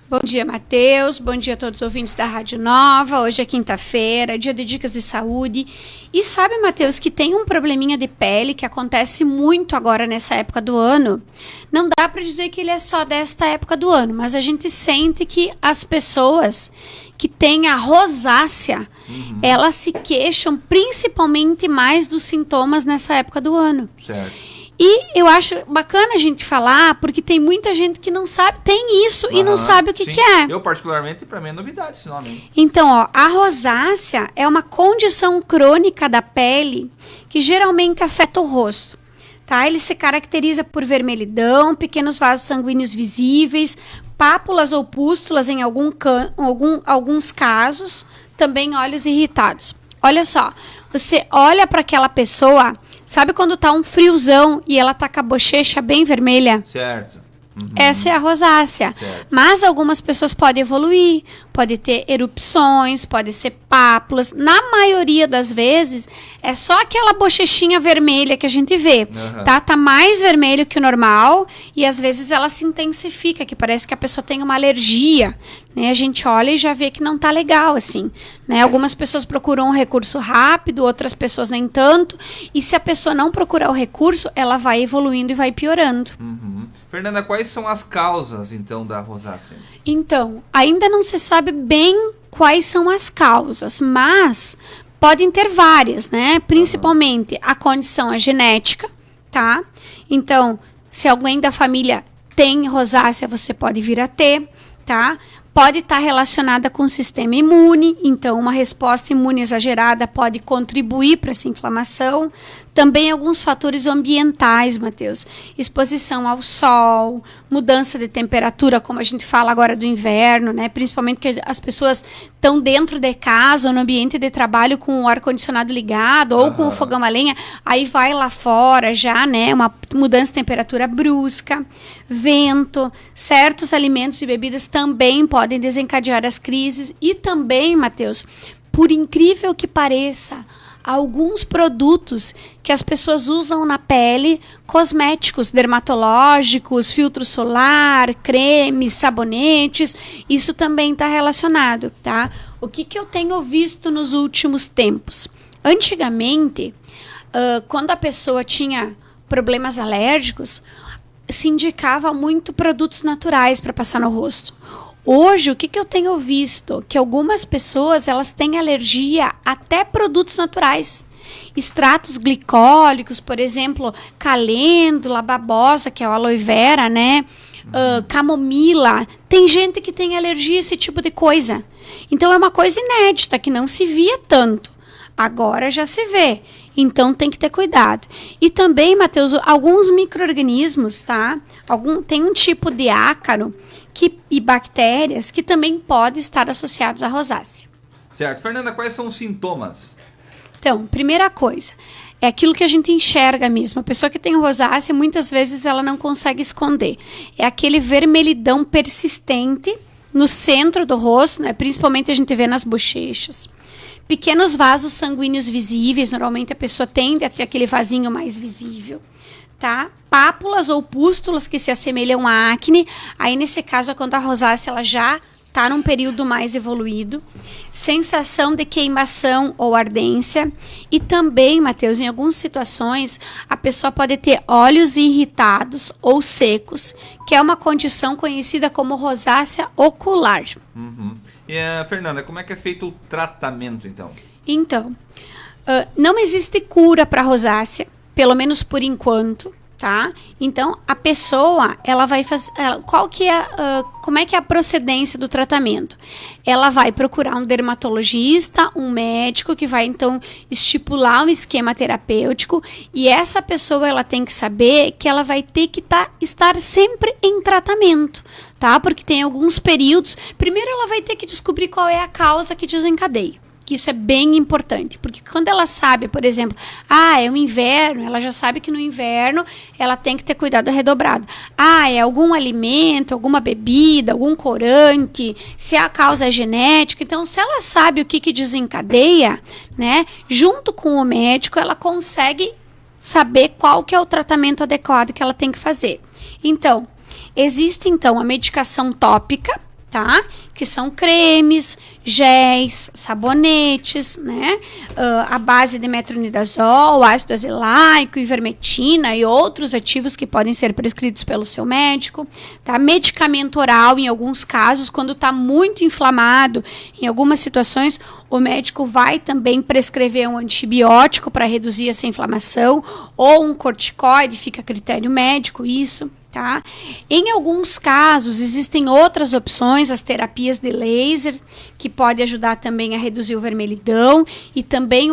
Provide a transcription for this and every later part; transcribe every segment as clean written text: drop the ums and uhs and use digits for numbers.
Bom dia, Matheus. Bom dia a todos os ouvintes da Rádio Nova. Hoje é quinta-feira, dia de dicas de saúde. E sabe, Matheus, que tem um probleminha de pele que acontece muito agora nessa época do ano. Não dá para dizer que ele é só desta época do ano, mas a gente sente que as pessoas que têm a rosácea, elas se queixam principalmente mais dos sintomas nessa época do ano. Certo. E eu acho bacana a gente falar, porque tem muita gente que não sabe, tem isso e não sabe o que é. Eu, particularmente, para mim é novidade esse nome. Hein? Então, ó, a rosácea é uma condição crônica da pele que geralmente afeta o rosto. Tá? Ele se caracteriza por vermelhidão, pequenos vasos sanguíneos visíveis, pápulas ou pústulas em alguns casos, também olhos irritados. Olha só, você olha para aquela pessoa... Sabe quando tá um friozão e ela tá com a bochecha bem vermelha? Certo. Essa é a rosácea. Certo. Mas algumas pessoas podem evoluir, pode ter erupções, pode ser pápulas. Na maioria das vezes, é só aquela bochechinha vermelha que a gente vê. Tá? Tá mais vermelho que o normal e às vezes ela se intensifica, que parece que a pessoa tem uma alergia. Né? A gente olha e já vê que não tá legal, assim. Né? Algumas pessoas procuram um recurso rápido, outras pessoas nem tanto. E se a pessoa não procurar o recurso, ela vai evoluindo e vai piorando. Fernanda, quais são as causas, então, da rosácea? Então, ainda não se sabe bem quais são as causas, mas podem ter várias, né? Principalmente a condição é genética, tá? Então, se alguém da família tem rosácea, você pode vir a ter, tá? Pode estar relacionada com o sistema imune, então uma resposta imune exagerada pode contribuir para essa inflamação. Também alguns fatores ambientais, Matheus. Exposição ao sol, mudança de temperatura, como a gente fala agora do inverno, né? Principalmente que as pessoas estão dentro de casa ou no ambiente de trabalho com o ar-condicionado ligado ou com o fogão a lenha, aí vai lá fora já, né? Uma mudança de temperatura brusca, vento, certos alimentos e bebidas também podem desencadear as crises e também, Matheus, por incrível que pareça, alguns produtos que as pessoas usam na pele, cosméticos dermatológicos, filtro solar, cremes, sabonetes, isso também está relacionado, tá? O que eu tenho visto nos últimos tempos? Antigamente, quando a pessoa tinha problemas alérgicos, se indicava muito produtos naturais para passar no rosto. Hoje, o que eu tenho visto? Que algumas pessoas, elas têm alergia até produtos naturais. Extratos glicólicos, por exemplo, calêndula, babosa, que é o aloe vera, né? Camomila. Tem gente que tem alergia a esse tipo de coisa. Então, é uma coisa inédita, que não se via tanto. Agora já se vê. Então, tem que ter cuidado. E também, Matheus, alguns micro-organismos, tá? Tem um tipo de ácaro e bactérias que também podem estar associados à rosácea. Certo. Fernanda, quais são os sintomas? Então, primeira coisa, é aquilo que a gente enxerga mesmo. A pessoa que tem rosácea, muitas vezes ela não consegue esconder. É aquele vermelhidão persistente no centro do rosto, né? Principalmente a gente vê nas bochechas. Pequenos vasos sanguíneos visíveis, normalmente a pessoa tende a ter aquele vasinho mais visível, tá? Pápulas ou pústulas que se assemelham à acne, aí nesse caso é quando a rosácea ela já está num período mais evoluído. Sensação de queimação ou ardência. E também, Matheus, em algumas situações, a pessoa pode ter olhos irritados ou secos, que é uma condição conhecida como rosácea ocular. E, Fernanda, como é que é feito o tratamento, então? Então, não existe cura para rosácea, pelo menos por enquanto, tá? Então, a pessoa, ela vai fazer... como é que é a procedência do tratamento? Ela vai procurar um dermatologista, um médico, que vai, então, estipular um esquema terapêutico, e essa pessoa, ela tem que saber que ela vai ter que estar sempre em tratamento, tá? Porque tem alguns períodos... Primeiro, ela vai ter que descobrir qual é a causa que desencadeia. Que isso é bem importante, porque quando ela sabe, por exemplo, é o inverno, ela já sabe que no inverno ela tem que ter cuidado redobrado. É algum alimento, alguma bebida, algum corante, se a causa é genética. Então, se ela sabe o que desencadeia, né, junto com o médico, ela consegue saber qual que é o tratamento adequado que ela tem que fazer. Então, existe então a medicação tópica, tá? Que são cremes, géis, sabonetes, né? A base de metronidazol, ácido azelaico, ivermectina e outros ativos que podem ser prescritos pelo seu médico, tá? Medicamento oral, em alguns casos, quando está muito inflamado, em algumas situações, o médico vai também prescrever um antibiótico para reduzir essa inflamação, ou um corticoide, fica a critério médico, isso. Tá? Em alguns casos, existem outras opções, as terapias de laser, que pode ajudar também a reduzir o vermelhidão e também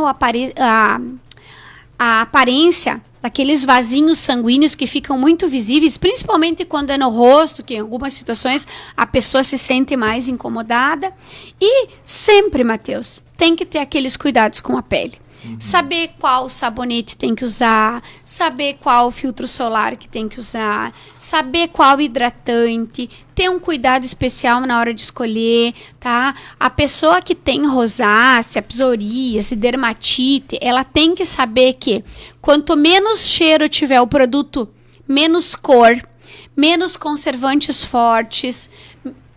a aparência daqueles vasinhos sanguíneos que ficam muito visíveis, principalmente quando é no rosto, que em algumas situações a pessoa se sente mais incomodada. E sempre, Matheus, tem que ter aqueles cuidados com a pele. Saber qual sabonete tem que usar, saber qual filtro solar que tem que usar, saber qual hidratante, ter um cuidado especial na hora de escolher, tá? A pessoa que tem rosácea, psoríase, dermatite, ela tem que saber que quanto menos cheiro tiver o produto, menos cor, menos conservantes fortes,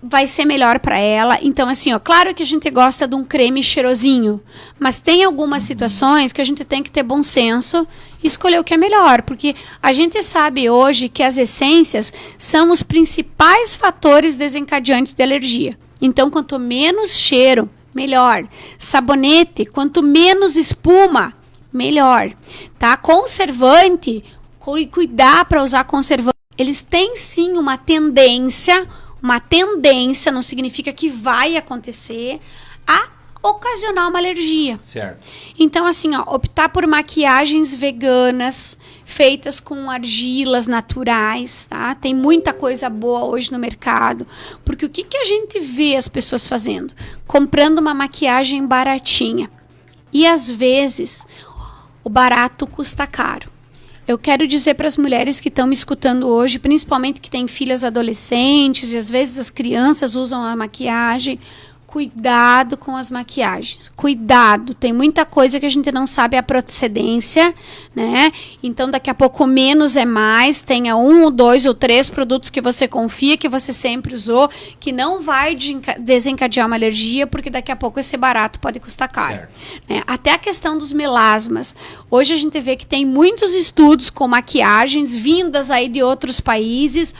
vai ser melhor para ela. Então, assim, ó, claro que a gente gosta de um creme cheirosinho, mas tem algumas situações que a gente tem que ter bom senso e escolher o que é melhor, porque a gente sabe hoje que as essências são os principais fatores desencadeantes de alergia. Então, quanto menos cheiro, melhor. Sabonete, quanto menos espuma, melhor. Tá? Conservante, cuidar para usar conservante. Eles têm sim uma tendência, não significa que vai acontecer, a ocasionar uma alergia. Certo. Então, assim, ó, optar por maquiagens veganas, feitas com argilas naturais, tá? Tem muita coisa boa hoje no mercado. Porque o que a gente vê as pessoas fazendo? Comprando uma maquiagem baratinha. E, às vezes, o barato custa caro. Eu quero dizer para as mulheres que estão me escutando hoje, principalmente que têm filhas adolescentes e às vezes as crianças usam a maquiagem, cuidado com as maquiagens. Cuidado, tem muita coisa que a gente não sabe a procedência, né? Então, daqui a pouco menos é mais, tenha 1, 2 ou 3 produtos que você confia, que você sempre usou, que não vai desencadear uma alergia, porque daqui a pouco esse barato pode custar caro. Né? Até a questão dos melasmas. Hoje a gente vê que tem muitos estudos com maquiagens vindas aí de outros países,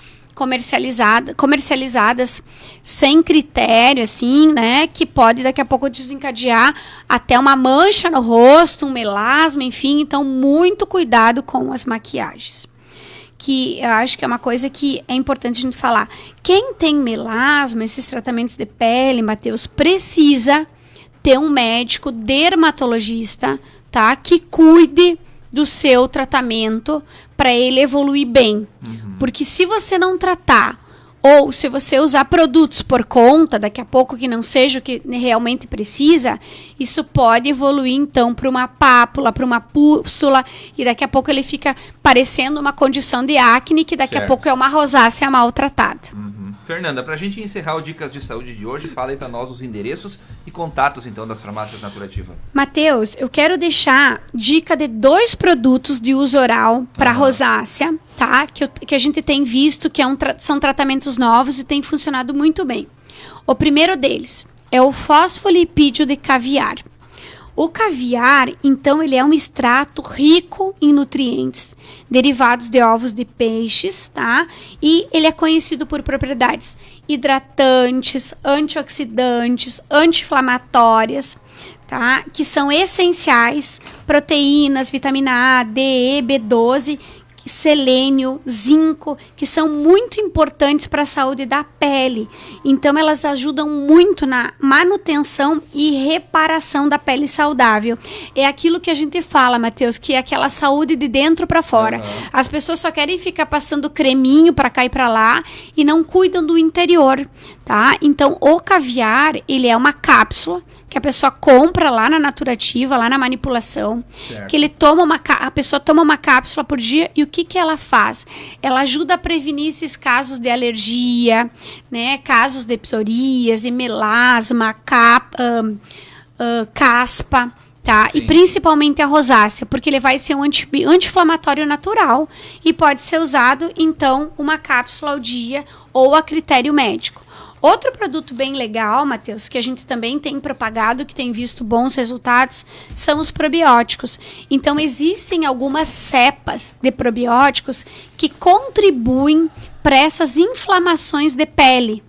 comercializadas sem critério, assim, né, que pode daqui a pouco desencadear até uma mancha no rosto, um melasma, enfim. Então, muito cuidado com as maquiagens, que eu acho que é uma coisa que é importante a gente falar. Quem tem melasma, esses tratamentos de pele, Matheus, precisa ter um médico dermatologista, tá, que cuide do seu tratamento para ele evoluir bem. Porque se você não tratar, ou se você usar produtos por conta, daqui a pouco que não seja o que realmente precisa, isso pode evoluir então para uma pápula, para uma pústula, e daqui a pouco ele fica parecendo uma condição de acne, que daqui a pouco é uma rosácea maltratada. Fernanda, para a gente encerrar o Dicas de Saúde de hoje, fala aí para nós os endereços e contatos, então, das farmácias Naturativa. Matheus, eu quero deixar dica de 2 produtos de uso oral para rosácea, tá? Que a gente tem visto que são tratamentos novos e tem funcionado muito bem. O primeiro deles é o fosfolipídio de caviar. O caviar, então, ele é um extrato rico em nutrientes, derivados de ovos de peixes, tá? E ele é conhecido por propriedades hidratantes, antioxidantes, anti-inflamatórias, tá? Que são essenciais, proteínas, vitamina A, D, E, B12, selênio, zinco, que são muito importantes para a saúde da pele. Então, elas ajudam muito na manutenção e reparação da pele saudável. É aquilo que a gente fala, Matheus, que é aquela saúde de dentro para fora. As pessoas só querem ficar passando creminho para cá e para lá e não cuidam do interior, tá? Então, o caviar, ele é uma cápsula que a pessoa compra lá na Naturativa, lá na manipulação, certo. Que ele toma a pessoa toma uma cápsula por dia, e o que ela faz? Ela ajuda a prevenir esses casos de alergia, né, casos de psoríase, melasma, caspa, tá? Sim. E principalmente a rosácea, porque ele vai ser um anti-inflamatório natural e pode ser usado, então, uma cápsula ao dia ou a critério médico. Outro produto bem legal, Matheus, que a gente também tem propagado, que tem visto bons resultados, são os probióticos. Então, existem algumas cepas de probióticos que contribuem para essas inflamações de pele.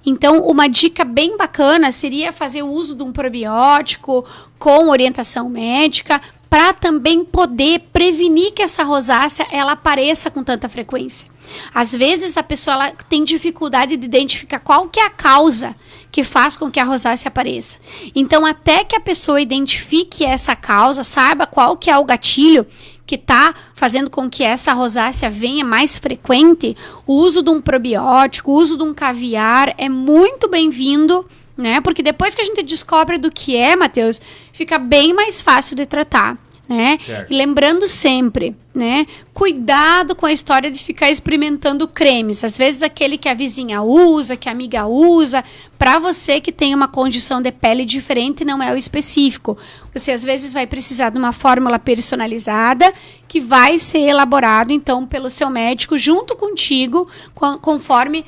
Então, uma dica bem bacana seria fazer o uso de um probiótico com orientação médica para também poder prevenir que essa rosácea ela apareça com tanta frequência. Às vezes a pessoa ela tem dificuldade de identificar qual que é a causa que faz com que a rosácea apareça. Então, até que a pessoa identifique essa causa, saiba qual que é o gatilho que está fazendo com que essa rosácea venha mais frequente, o uso de um probiótico, o uso de um caviar é muito bem-vindo, né? Porque depois que a gente descobre do que é, Matheus, fica bem mais fácil de tratar, né? Certo. E lembrando sempre, né? Cuidado com a história de ficar experimentando cremes. Às vezes aquele que a vizinha usa, que a amiga usa, para você que tem uma condição de pele diferente, não é o específico. Você às vezes vai precisar de uma fórmula personalizada que vai ser elaborado então pelo seu médico junto contigo, conforme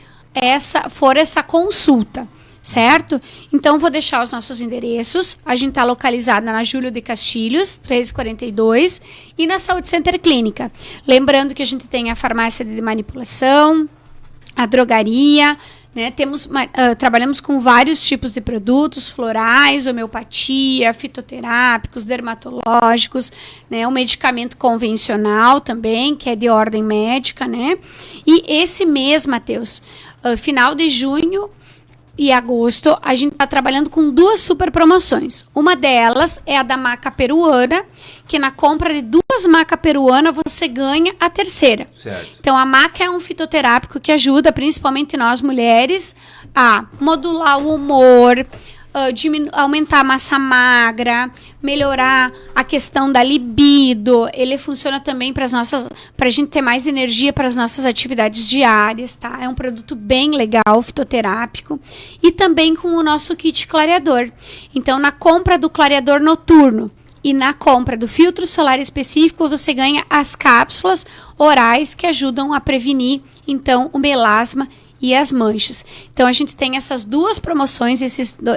for essa consulta. Certo? Então, vou deixar os nossos endereços. A gente está localizada na Júlio de Castilhos, 1342, e na Saúde Center Clínica. Lembrando que a gente tem a farmácia de manipulação, a drogaria, né? Trabalhamos com vários tipos de produtos, florais, homeopatia, fitoterápicos, dermatológicos, né? O medicamento convencional também, que é de ordem médica, né? E esse mês, Matheus, final de junho e agosto, a gente está trabalhando com 2 super promoções. Uma delas é a da maca peruana, que na compra de 2 macas peruanas você ganha a terceira. Certo. Então, a maca é um fitoterápico que ajuda, principalmente nós mulheres, a modular o humor, aumentar a massa magra, melhorar a questão da libido. Ele funciona também para a gente ter mais energia para as nossas atividades diárias, tá? É um produto bem legal, fitoterápico. E também com o nosso kit clareador. Então, na compra do clareador noturno e na compra do filtro solar específico, você ganha as cápsulas orais que ajudam a prevenir, então, o melasma e as manchas. Então, a gente tem essas 2 promoções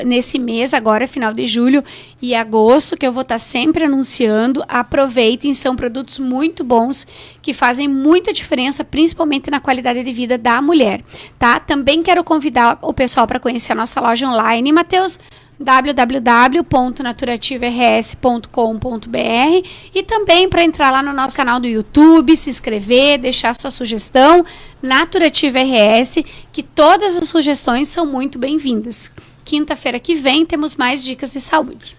nesse mês, agora, final de julho e agosto, que eu vou estar sempre anunciando. Aproveitem, são produtos muito bons, que fazem muita diferença, principalmente na qualidade de vida da mulher, tá? Também quero convidar o pessoal para conhecer a nossa loja online, Matheus, www.naturativaRS.com.br, e também para entrar lá no nosso canal do YouTube, se inscrever, deixar sua sugestão, Naturativa RS, que todas as sugestões são muito bem-vindas. Quinta-feira que vem temos mais dicas de saúde.